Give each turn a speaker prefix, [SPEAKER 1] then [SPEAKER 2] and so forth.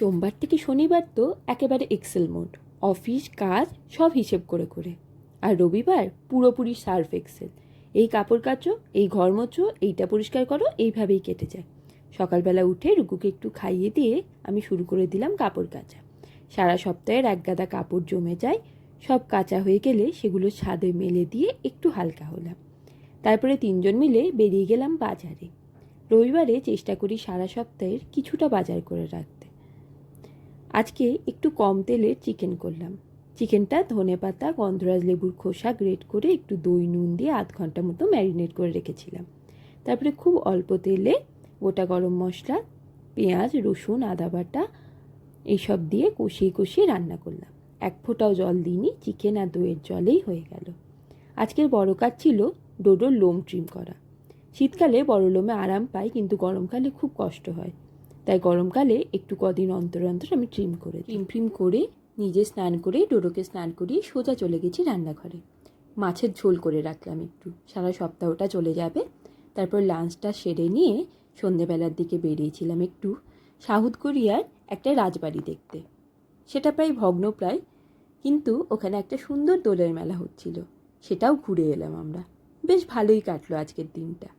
[SPEAKER 1] সোমবার থেকে শনিবার তো একেবারে এক্সেল মোড, অফিস কাজ সব হিসেব করে করে। আর রবিবার পুরোপুরি সার্ফ এক্সেল, এই কাপড় কাচো, এই ঘর মোচো, এইটা পরিষ্কার করো, এইভাবেই কেটে যায়। সকালবেলা উঠে রুকুকে একটু খাইয়ে দিয়ে আমি শুরু করে দিলাম কাপড় কাচা। সারা সপ্তাহের এক গাদা কাপড় জমে যায়, সব কাচা হয়ে গেলে সেগুলো ছাদে মেলে দিয়ে একটু হালকা হলাম। তারপরে তিনজন মিলে বেরিয়ে গেলাম বাজারে। রবিবারে চেষ্টা করি সারা সপ্তাহের কিছুটা বাজার করে রাখতে। আজকে একটু কম তেলের চিকেন করলাম। চিকেনটা ধনেপাতা, গন্ধরাজ লেবুর খোসা গ্রেট করে একটু দই নুন দিয়ে আধ ঘন্টা মতো ম্যারিনেট করে রেখেছিলাম। তারপরে খুব অল্প তেলে গোটা গরম মশলা, পেঁয়াজ, রসুন, আদা বাটা এইসব দিয়ে কষিয়ে কষিয়ে রান্না করলাম। এক ফোঁটাও জল দিইনি, চিকেন আর দইয়ের জলেই হয়ে গেল। আজকের বড় কাজ ছিল ডোডোর লোম ট্রিম করা। শীতকালে বড় লোমে আরাম পাই, কিন্তু গরমকালে খুব কষ্ট হয়। তাই গরমকালে একটু কদিন অন্তর অন্তর আমি ট্রিম করে নিজে স্নান করে ডোডোকে স্নান করিয়ে সোজা চলে গেছি রান্নাঘরে। মাছের ঝোল করে রাখলাম একটু, সারা সপ্তাহটা চলে যাবে। তারপর লাঞ্চটা সেরে নিয়ে সন্ধেবেলার দিকে বেরিয়েছিলাম একটু সাউথ কোরিয়ার একটা রাজবাড়ি দেখতে। সেটা প্রায় ভগ্নপ্রায়, কিন্তু ওখানে একটা সুন্দর দোলের মেলা হচ্ছিল, সেটাও ঘুরে এলাম আমরা। বেশ ভালোই কাটলো আজকের দিনটা।